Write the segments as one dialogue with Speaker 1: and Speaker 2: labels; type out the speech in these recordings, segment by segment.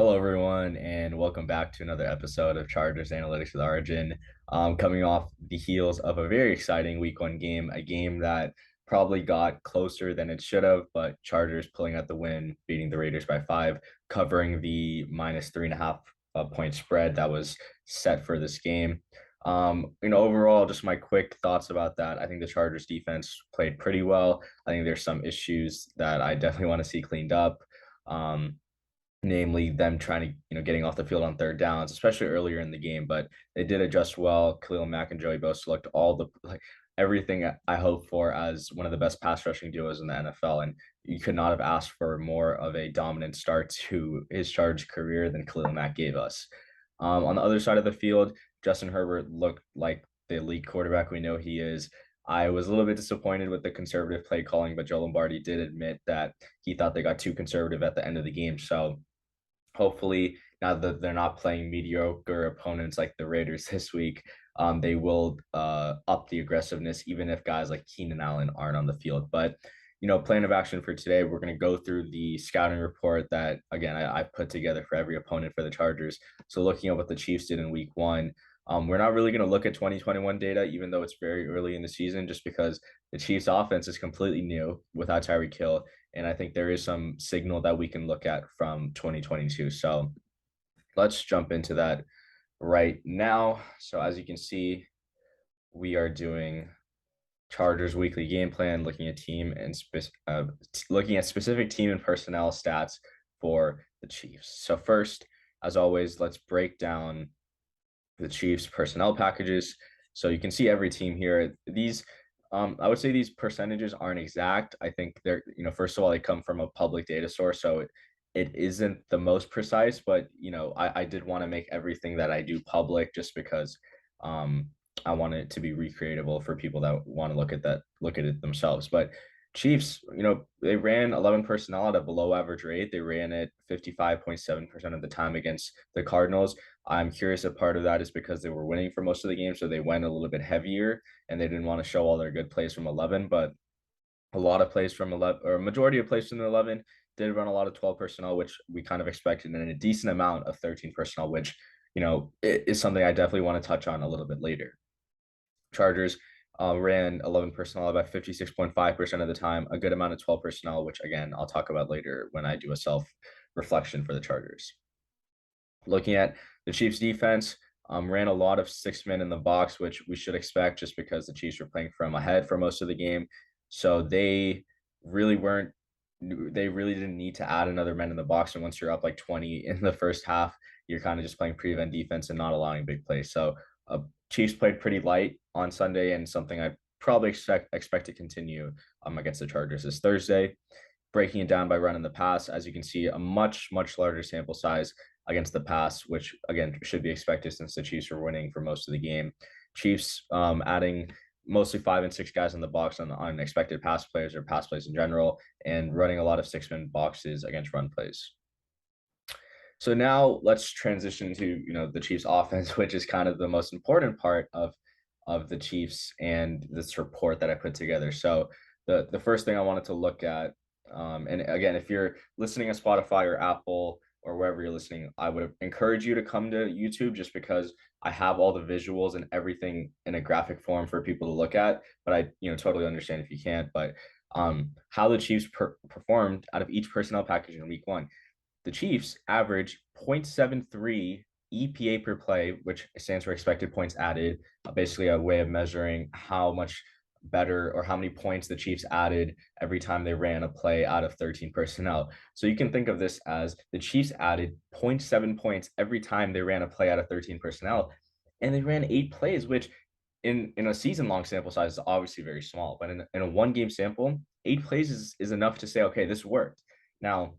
Speaker 1: Hello, everyone, and welcome back to another episode of Chargers Analytics with Arjun. Coming off the heels of a very exciting week 1 game, a game that probably got closer than it should have, but Chargers pulling out the win, beating the Raiders by 5, covering the -3.5 point spread that was set for this game. Overall, just my quick thoughts about that. I think the Chargers defense played pretty well. I think there's some issues that I definitely want to see cleaned up. Um, Namely them trying to, getting off the field on third downs, especially earlier in the game. But they did adjust well. Khalil Mack and Joey Bosa looked all the everything I hope for as one of the best pass rushing duos in the NFL. And you could not have asked for more of a dominant start to his Charge career than Khalil Mack gave us. On the other side of the field, Justin Herbert looked like the elite quarterback we know he is. I was a little bit disappointed with the conservative play calling, but Joe Lombardi did admit that he thought they got too conservative at the end of the game. So hopefully, now that they're not playing mediocre opponents like the Raiders this week, they will up the aggressiveness, even if guys like Keenan Allen aren't on the field. But plan of action for today, we're going to go through the scouting report that again I put together for every opponent for the Chargers. So looking at what the Chiefs did in week 1. We're not really going to look at 2021 data, even though it's very early in the season, just because the Chiefs' offense is completely new without Tyreek Hill. And I think there is some signal that we can look at from 2022. So let's jump into that right now. So as you can see, we are doing Chargers weekly game plan, looking at looking at specific team and personnel stats for the Chiefs. So first, as always, let's break down the Chiefs personnel packages. So you can see every team here. I would say these percentages aren't exact. I think they're, first of all, they come from a public data source, so it isn't the most precise. But I did want to make everything that I do public, just because I want it to be recreatable for people that want to look at it themselves. But Chiefs, they ran 11 personnel at a below average rate. They ran it 55.7% of the time against the Cardinals. I'm curious if part of that is because they were winning for most of the game, so they went a little bit heavier and they didn't want to show all their good plays from 11. But a lot of plays from 11, or a majority of plays from the 11, did run a lot of 12 personnel, which we kind of expected, and a decent amount of 13 personnel, which is something I definitely want to touch on a little bit later. Chargers ran 11 personnel about 56.5% of the time, a good amount of 12 personnel, which again, I'll talk about later when I do a self reflection for the Chargers. Looking at the Chiefs defense, ran a lot of 6 men in the box, which we should expect just because the Chiefs were playing from ahead for most of the game. So really weren't, they really didn't need to add another man in the box. And once you're up like 20 in the first half, you're kind of just playing prevent defense and not allowing big plays. So Chiefs played pretty light on Sunday, and something I probably expect to continue against the Chargers this Thursday. Breaking it down by running the pass, as you can see, a much larger sample size against the pass, which again should be expected since the Chiefs were winning for most of the game. Chiefs adding mostly 5 and 6 guys in the box on expected pass plays or pass plays in general, and running a lot of 6-man boxes against run plays. So now let's transition to the Chiefs offense, which is kind of the most important part of the Chiefs and this report that I put together. So the first thing I wanted to look at, and again, if you're listening on Spotify or Apple or wherever you're listening, I would encourage you to come to YouTube, just because I have all the visuals and everything in a graphic form for people to look at. But I totally understand if you can't. But how the Chiefs performed out of each personnel package in week 1. The Chiefs averaged 0.73 EPA per play, which stands for expected points added, basically a way of measuring how much better or how many points the Chiefs added every time they ran a play out of 13 personnel. So you can think of this as the Chiefs added 0.7 points every time they ran a play out of 13 personnel, and they ran 8 plays, which in a season long sample size is obviously very small, but in a 1 game sample, 8 plays is enough to say, okay, this worked. Now,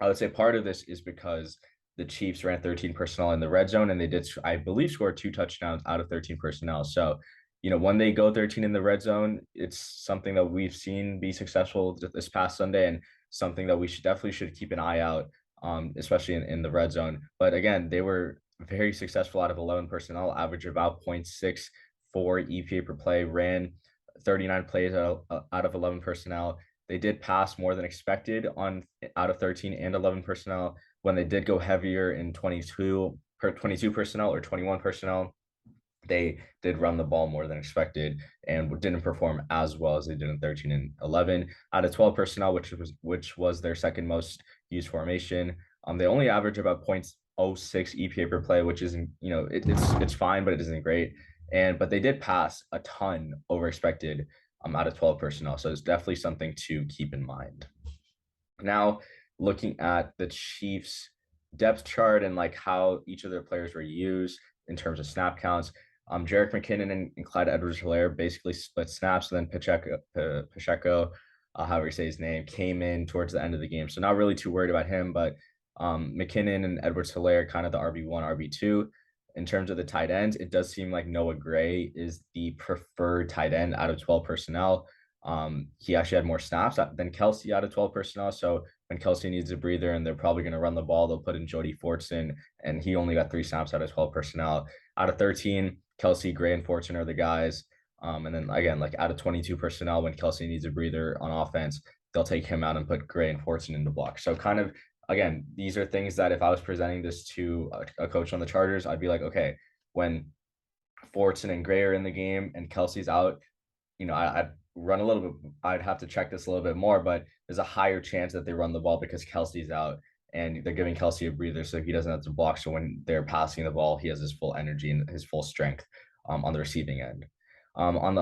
Speaker 1: I would say part of this is because the Chiefs ran 13 personnel in the red zone, and they did, I believe, score 2 touchdowns out of 13 personnel. So, when they go 13 in the red zone, it's something that we've seen be successful this past Sunday, and something that we should keep an eye out, especially in the red zone. But again, they were very successful out of 11 personnel, average about 0.64 EPA per play, ran 39 plays out of 11 personnel. They did pass more than expected out of 13 and 11 personnel, when they did go heavier in 22 personnel or 21 personnel, they did run the ball more than expected and didn't perform as well as they did in 13 and 11 out of 12 personnel, which was their second most used formation. They only average about 0.06 EPA per play, which isn't, it's fine, but it isn't great. But they did pass a ton over expected out of 12 personnel. So it's definitely something to keep in mind. Now, looking at the Chiefs depth chart and like how each of their players were used in terms of snap counts. Jerick McKinnon and Clyde Edwards-Helaire basically split snaps. And then Pacheco, however you say his name, came in towards the end of the game. So not really too worried about him, but McKinnon and Edwards-Helaire kind of the RB1, RB2. In terms of the tight ends, it does seem like Noah Gray is the preferred tight end out of 12 personnel. He actually had more snaps than Kelsey out of 12 personnel. So when Kelsey needs a breather and they're probably going to run the ball, they'll put in Jody Fortson, and he only got 3 snaps out of 12 personnel. Out of 13, Kelsey, Gray, and Fortson are the guys. And then again, like out of 22 personnel, when Kelsey needs a breather on offense, they'll take him out and put Gray and Fortson in the block. So kind of, again, these are things that if I was presenting this to a coach on the Chargers, I'd be like, okay, when Fortson and Gray are in the game and Kelsey's out, I'd run a little bit. I'd have to check this a little bit more, but there's a higher chance that they run the ball because Kelsey's out and they're giving Kelsey a breather so he doesn't have to block. So when they're passing the ball, he has his full energy and his full strength on the receiving end. On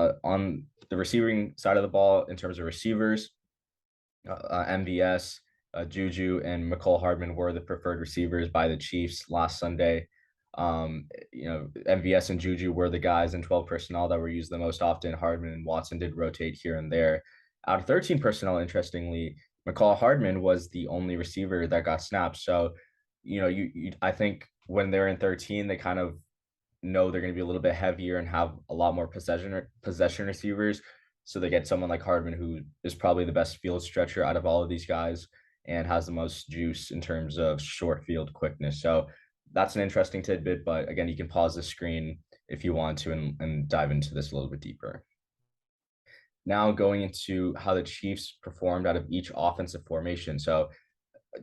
Speaker 1: the receiving side of the ball, in terms of receivers, MVS, Juju, and McCole Hardman were the preferred receivers by the Chiefs last Sunday. MVS and Juju were the guys in 12 personnel that were used the most often. Hardman and Watson did rotate here and there. Out of 13 personnel, interestingly, McCall Hardman was the only receiver that got snaps. So, I think when they're in 13, they kind of know they're going to be a little bit heavier and have a lot more possession receivers. So they get someone like Hardman, who is probably the best field stretcher out of all of these guys and has the most juice in terms of short field quickness. So that's an interesting tidbit. But again, you can pause the screen if you want to and dive into this a little bit deeper. Now going into how the Chiefs performed out of each offensive formation. So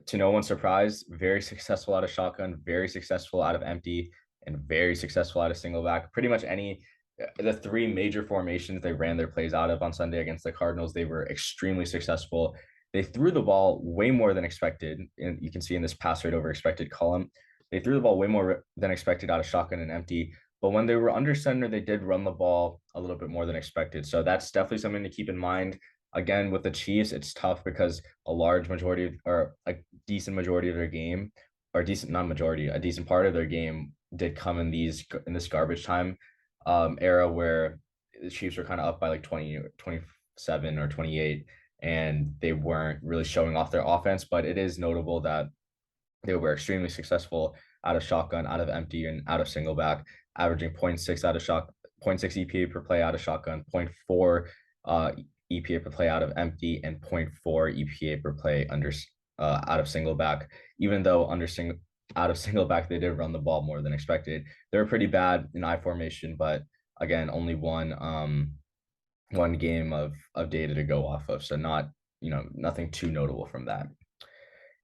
Speaker 1: to no one's surprise, very successful out of shotgun, very successful out of empty, and very successful out of single back. Pretty much the 3 major formations they ran their plays out of on Sunday against the Cardinals, they were extremely successful. They threw the ball way more than expected, and you can see in this pass rate over expected column, they threw the ball way more than expected out of shotgun and empty. But when they were under center, they did run the ball a little bit more than expected. So that's definitely something to keep in mind. Again, with the Chiefs, it's tough because a decent majority of their game, or decent, not majority, a decent part of their game did come in this garbage time era where the Chiefs were kind of up by like 20, 27 or 28, and they weren't really showing off their offense. But it is notable that they were extremely successful out of shotgun, out of empty, and out of single back, averaging 0.6 0.6 EPA per play out of shotgun, 0.4 EPA per play out of empty, and 0.4 EPA per play out of single back. Even though out of single back, they did run the ball more than expected. They were pretty bad in I formation, but again, only one game of data to go off of. So nothing too notable from that.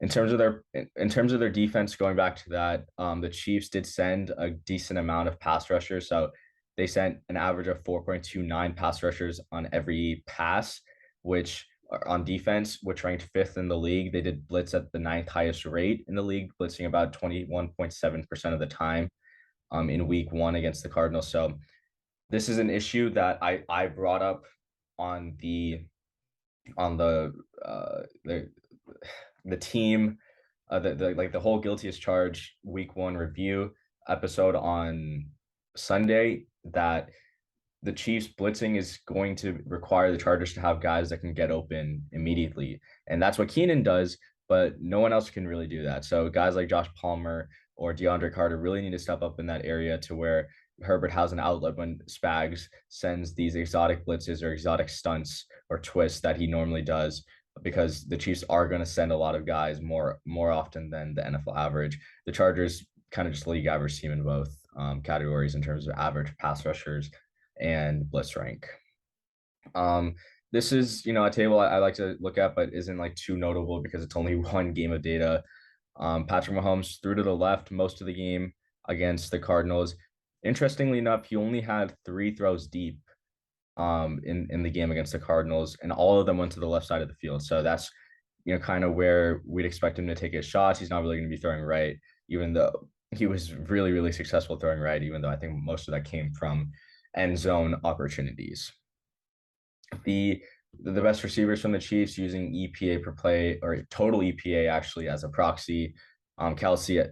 Speaker 1: In terms of their defense, going back to that, the Chiefs did send a decent amount of pass rushers. So they sent an average of 4.29 pass rushers on every pass, which on defense, which ranked 5th in the league. They did blitz at the 9th highest rate in the league, blitzing about 21.7% of the time in week 1 against the Cardinals. So this is an issue that I brought up on the team, the whole guilty as charged week 1 review episode on Sunday, that the Chiefs blitzing is going to require the Chargers to have guys that can get open immediately. And that's what Keenan does, but no one else can really do that. So guys like Josh Palmer or DeAndre Carter really need to step up in that area to where Herbert has an outlet when Spags sends these exotic blitzes or exotic stunts or twists that he normally does, because the Chiefs are going to send a lot of guys more often than the NFL average. The Chargers kind of just league average team in both categories in terms of average pass rushers and blitz rank. This is a table I like to look at, but isn't like too notable because it's only 1 game of data. Patrick Mahomes threw to the left most of the game against the Cardinals. Interestingly enough, he only had three throws deep in the game against the Cardinals, and all of them went to the left side of the field. So that's kind of where we'd expect him to take his shots. He's not really going to be throwing right, even though he was really, really successful throwing right, even though I think most of that came from end zone opportunities. The the best receivers from the Chiefs using EPA per play or total EPA actually as a proxy. Kelsey,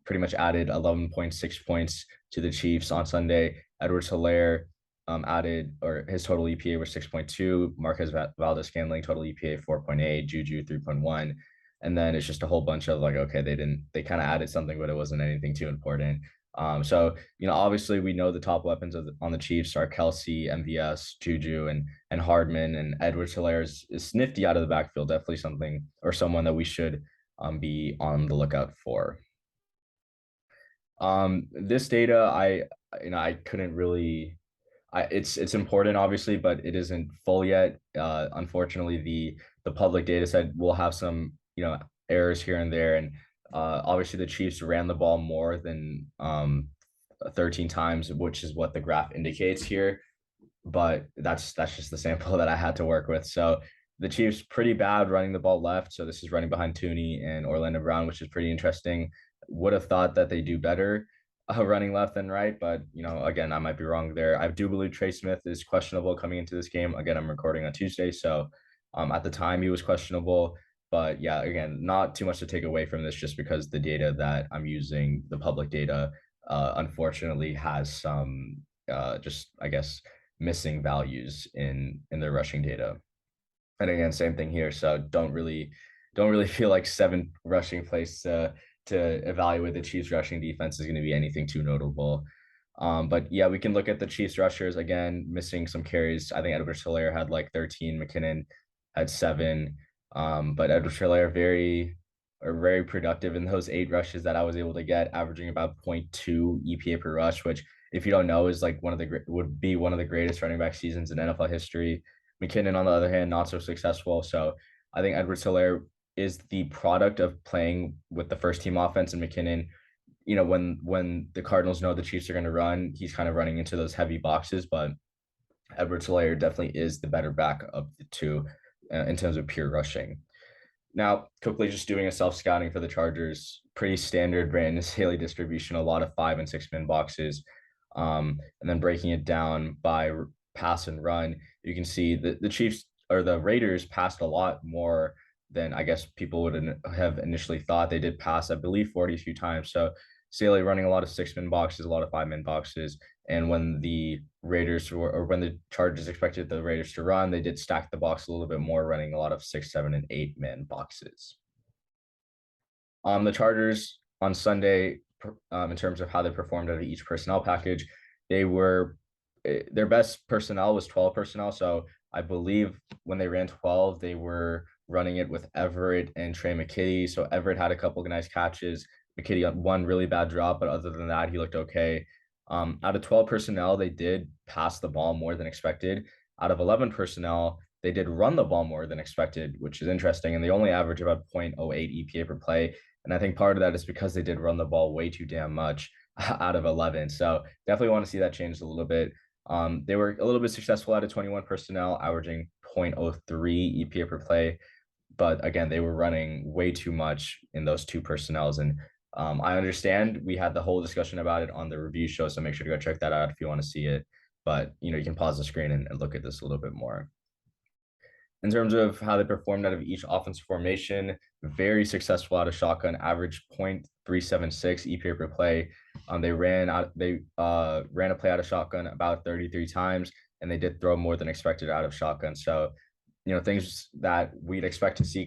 Speaker 1: pretty much added 11.6 points to the Chiefs on Sunday. Edwards-Helaire added, or his total EPA was 6.2. Marquez Valdes-Scantling total EPA 4.8. Juju 3.1. And then it's just a whole bunch of like, okay, they kind of added something, but it wasn't anything too important. So obviously we know the top weapons on the Chiefs are Kelsey, MVS, Juju, and Hardman, and Edwards-Helaire is nifty out of the backfield. Definitely something or someone that we should be on the lookout for. This data, I couldn't really. It's important, obviously, but it isn't full yet. Unfortunately, the public data set will have some errors here and there, and obviously the Chiefs ran the ball more than 13 times, which is what the graph indicates here. But that's just the sample that I had to work with. So the Chiefs pretty bad running the ball left. So this is running behind Tooney and Orlando Brown, which is pretty interesting. Would have thought that they do better running left than right, but again, I might be wrong there. I do believe Trey Smith is questionable coming into this game. Again, I'm recording on Tuesday, so at the time he was questionable. But yeah, again, not too much to take away from this, just because the data that I'm using, the public data, unfortunately has some just I guess missing values in the rushing data. And again, same thing here. So don't really feel like 7 rushing plays to evaluate the Chiefs rushing defense is going to be anything too notable. But yeah, we can look at the Chiefs rushers again, missing some carries. I think Edwards-Helaire had like 13, McKinnon had 7. But Edwards-Helaire very productive in those 8 rushes that I was able to get, averaging about 0.2 EPA per rush, which if you don't know is like would be one of the greatest running back seasons in NFL history. McKinnon, on the other hand, not so successful. So I think Edwards-Helaire is the product of playing with the first team offense, and McKinnon, when the Cardinals know the Chiefs are going to run, he's kind of running into those heavy boxes. But Edwards-Helaire definitely is the better back of the two in terms of pure rushing. Now, quickly just doing a self-scouting for the Chargers, pretty standard Brandon Staley distribution, a lot of 5 and 6 man boxes, and then breaking it down by pass and run. You can see the Chiefs or the Raiders passed a lot more than I guess people would have initially thought. They did pass, I believe, 42 times. So Staley running a lot of 6 man boxes, a lot of 5 man boxes. And when the when the Chargers expected the Raiders to run, they did stack the box a little bit more, running a lot of 6, 7, and 8 man boxes. The Chargers on Sunday, in terms of how they performed out of each personnel package, their best personnel was 12 personnel. So I believe when they ran 12, they were running it with Everett and Trey McKitty. So Everett had a couple of nice catches. McKitty had one really bad drop, but other than that, he looked okay. Out of 12 personnel, they did pass the ball more than expected. Out of 11 personnel, they did run the ball more than expected, which is interesting. And they only average about 0.08 EPA per play. And I think part of that is because they did run the ball way too damn much out of 11. So definitely want to see that change a little bit. They were a little bit successful out of 21 personnel, averaging 0.03 EPA per play. But again, they were running way too much in those 2 personnels. And I understand we had the whole discussion about it on the review show, so make sure to go check that out if you want to see it. But you can pause the screen and look at this a little bit more. In terms of how they performed out of each offensive formation, very successful out of shotgun, average 0.376 EPA per play. They ran a play out of shotgun about 33 times, and they did throw more than expected out of shotgun. So, things that we'd expect to see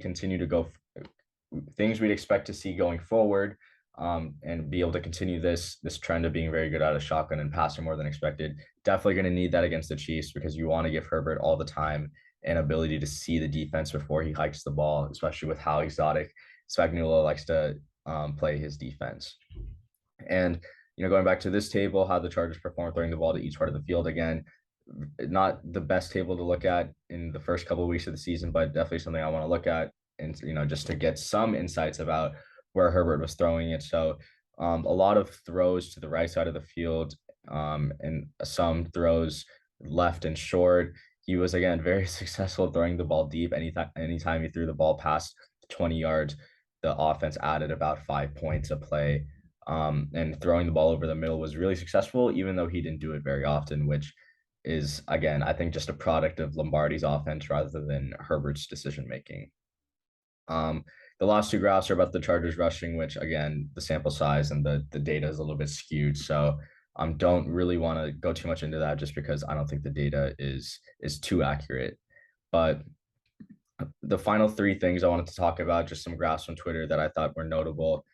Speaker 1: things we'd expect to see going forward, and be able to continue this trend of being very good out of shotgun and passing more than expected. Definitely going to need that against the Chiefs, because you want to give Herbert all the time and ability to see the defense before he hikes the ball, especially with how exotic Spagnuolo likes to play his defense. And going back to this table, how the Chargers perform throwing the ball to each part of the field, again, not the best table to look at in the first couple of weeks of the season, but definitely something I want to look at, and just to get some insights about where Herbert was throwing it. So a lot of throws to the right side of the field, and some throws left and short. He was again very successful throwing the ball deep. Anytime he threw the ball past 20 yards, the offense added about 5 points a play. And throwing the ball over the middle was really successful, even though he didn't do it very often, which is again, I think, just a product of Lombardi's offense rather than Herbert's decision making. Um, the last two graphs are about the Chargers rushing, which again, the sample size and the data is a little bit skewed. So don't really want to go too much into that just because I don't think the data is too accurate. But the final three things I wanted to talk about, just some graphs on Twitter that I thought were notable.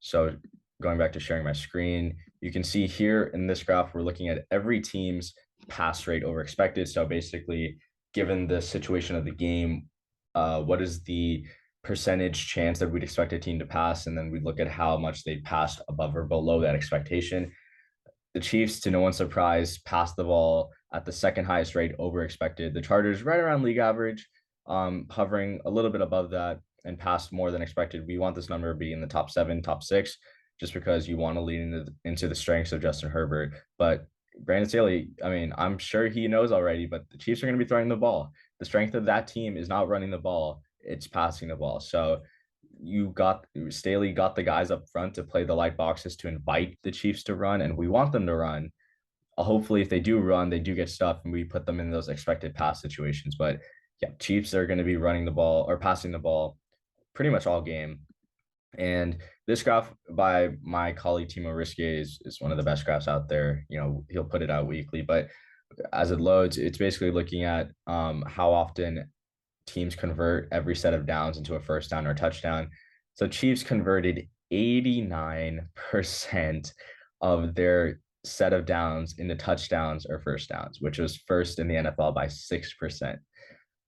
Speaker 1: So going back to sharing my screen, you can see here in this graph, we're looking at every team's pass rate over expected. So basically, given the situation of the game, what is the percentage chance that we'd expect a team to pass? And then we look at how much they passed above or below that expectation. The Chiefs, to no one's surprise, passed the ball at the second highest rate over expected. The Chargers, right around league average, hovering a little bit above that and passed more than expected. We want this number to be in the top seven, top six, just because you want to lead into the strengths of Justin Herbert. But Brandon Staley, I mean, I'm sure he knows already, but the Chiefs are going to be throwing the ball. The strength of that team is not running the ball, it's passing the ball. So Staley got the guys up front to play the light boxes to invite the Chiefs to run, and we want them to run. Hopefully, if they do run, they do get stuff, and we put them in those expected pass situations. But yeah, Chiefs are going to be running the ball or passing the ball pretty much all game. And this graph by my colleague Timo Riske is one of the best graphs out there. He'll put it out weekly, but as it loads, it's basically looking at how often teams convert every set of downs into a first down or a touchdown. So Chiefs converted 89% of their set of downs into touchdowns or first downs, which was first in the NFL by 6%.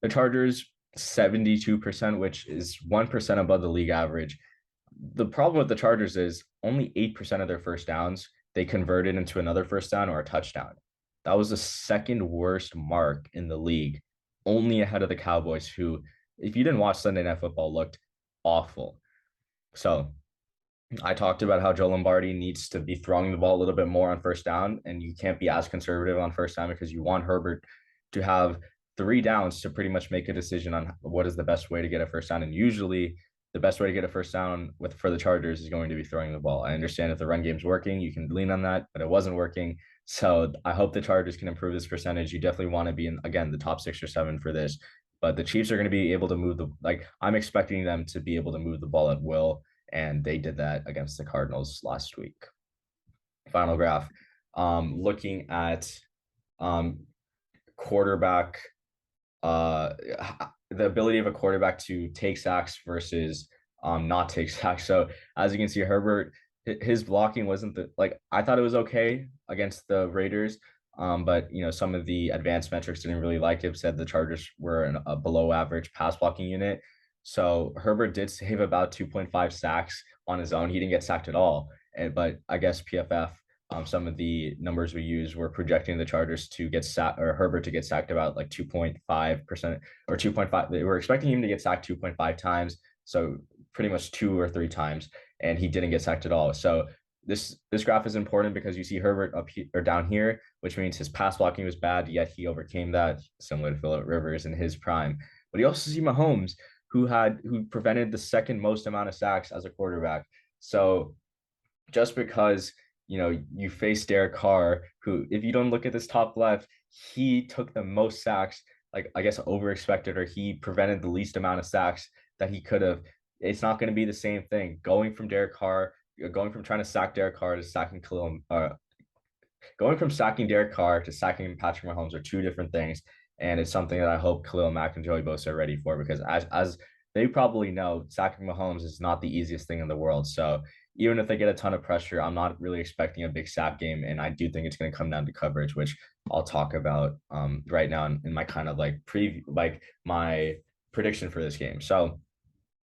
Speaker 1: The Chargers, 72%, which is 1% above the league average. The problem with the Chargers is only 8% of their first downs they converted into another first down or a touchdown. That was the second worst mark in the league, only ahead of the Cowboys, who, if you didn't watch Sunday Night Football, looked awful. So I talked about how Joe Lombardi needs to be throwing the ball a little bit more on first down, and you can't be as conservative on first down because you want Herbert to have three downs to pretty much make a decision on what is the best way to get a first down. And usually the best way to get a first down for the Chargers is going to be throwing the ball. I understand if the run game's working, you can lean on that, but it wasn't working. So I hope the Chargers can improve this percentage. You definitely want to be in, again, the top 6 or 7 for this. But the Chiefs are going to be able to I'm expecting them to be able to move the ball at will, and they did that against the Cardinals last week. Final graph, looking at quarterback, the ability of a quarterback to take sacks versus not take sacks. So as you can see, Herbert, his blocking wasn't I thought it was okay against the Raiders. But some of the advanced metrics didn't really like it. Said the Chargers were a below average pass blocking unit. So Herbert did save about 2.5 sacks on his own. He didn't get sacked at all. But I guess PFF, some of the numbers we use were projecting the Chargers to get sacked, or Herbert to get sacked about like 2.5% or 2.5. They were expecting him to get sacked 2.5 times. So pretty much 2 or 3 times. And he didn't get sacked at all. So this graph is important because you see Herbert up here or down here, which means his pass blocking was bad, yet he overcame that, similar to Phillip Rivers in his prime. But you also see Mahomes, who prevented the second most amount of sacks as a quarterback. So just because you face Derek Carr, who, if you don't look at this top left, he took the most sacks, like I guess over expected, or he prevented the least amount of sacks that he could have. It's not going to be the same thing. Going from trying to sack Derek Carr to sacking going from sacking Derek Carr to sacking Patrick Mahomes are two different things. And it's something that I hope Khalil Mack and Joey Bosa are ready for, because as they probably know, sacking Mahomes is not the easiest thing in the world. So even if they get a ton of pressure, I'm not really expecting a big sack game. And I do think it's going to come down to coverage, which I'll talk about right now in my kind of preview, my prediction for this game. So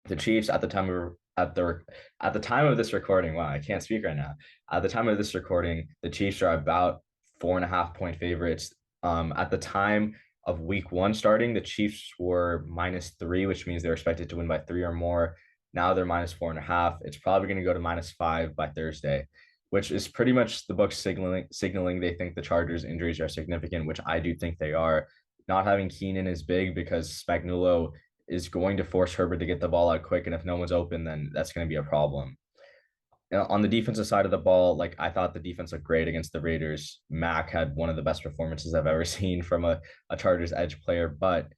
Speaker 1: the Chiefs at the time of this recording, wow, I can't speak right now. At the time of this recording, the Chiefs are about 4.5 point favorites. At the time of week 1 starting, the Chiefs were -3, which means they're expected to win by 3 or more. Now they're -4.5. It's probably going to go to -5 by Thursday, which is pretty much the book signaling they think the Chargers' injuries are significant, which I do think they are. Not having Keenan is big because Spagnuolo is going to force Herbert to get the ball out quick, and if no one's open, then that's going to be a problem. On the defensive side of the ball, like I thought the defense looked great against the Raiders. Mac had one of the best performances I've ever seen from a Chargers edge player, but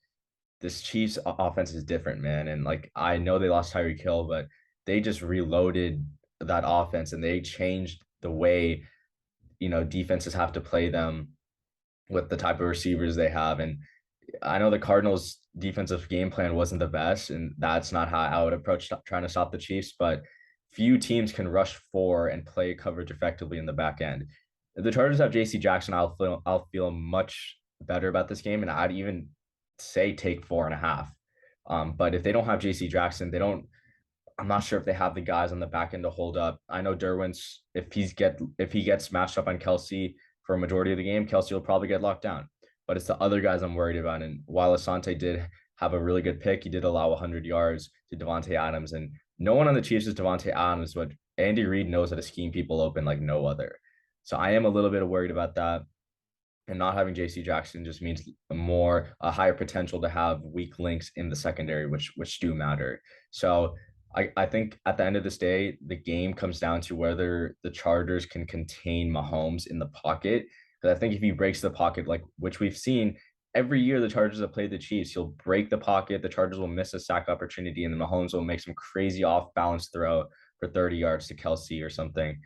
Speaker 1: this Chiefs offense is different, man. And like I know they lost Tyreek Hill, but they just reloaded that offense and they changed the way, defenses have to play them with the type of receivers they have. And I know the Cardinals' defensive game plan wasn't the best, and that's not how I would approach trying to stop the Chiefs. But few teams can rush four and play coverage effectively in the back end. If the Chargers have J.C. Jackson, I'll feel much better about this game, and I'd even say take 4.5. But if they don't have J.C. Jackson, they don't. I'm not sure if they have the guys on the back end to hold up. I know Derwin's if he gets matched up on Kelsey for a majority of the game, Kelsey will probably get locked down. But it's the other guys I'm worried about. And while Asante did have a really good pick, he did allow 100 yards to Devontae Adams, and no one on the Chiefs is Devontae Adams, but Andy Reid knows how to scheme people open like no other. So I am a little bit worried about that. And not having JC Jackson just means a higher potential to have weak links in the secondary, which do matter. So I think at the end of this day, the game comes down to whether the Chargers can contain Mahomes in the pocket. Because I think if he breaks the pocket, like which we've seen every year, the Chargers have played the Chiefs, he'll break the pocket. The Chargers will miss a sack opportunity, and then Mahomes will make some crazy off balance throw for 30 yards to Kelsey or something.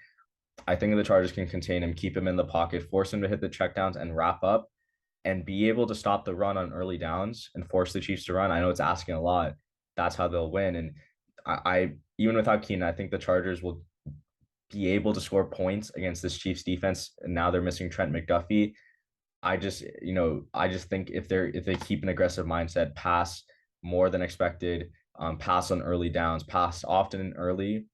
Speaker 1: I think the Chargers can contain him, keep him in the pocket, force him to hit the checkdowns and wrap up and be able to stop the run on early downs and force the Chiefs to run. I know it's asking a lot. That's how they'll win. And I even without Keenan, I think the Chargers will be able to score points against this Chiefs defense. And now they're missing Trent McDuffie. I just think if they keep an aggressive mindset, pass more than expected, pass on early downs, pass often and early,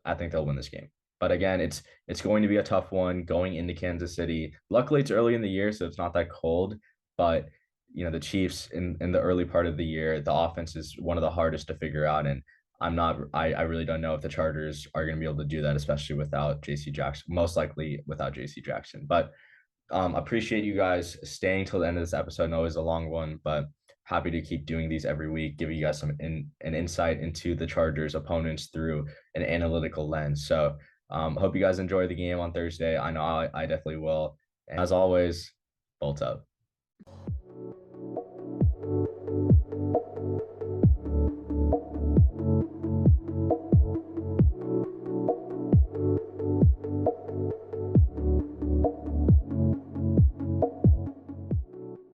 Speaker 1: I think they'll win this game. But again, it's going to be a tough one going into Kansas City. Luckily, it's early in the year, so it's not that cold. But the Chiefs in the early part of the year, the offense is one of the hardest to figure out. And I really don't know if the Chargers are going to be able to do that, especially without JC Jackson, most likely without JC Jackson. But appreciate you guys staying till the end of this episode. I know it's a long one, but happy to keep doing these every week, giving you guys an insight into the Chargers opponents through an analytical lens. So hope you guys enjoy the game on Thursday. I know I definitely will. And as always, bolt up.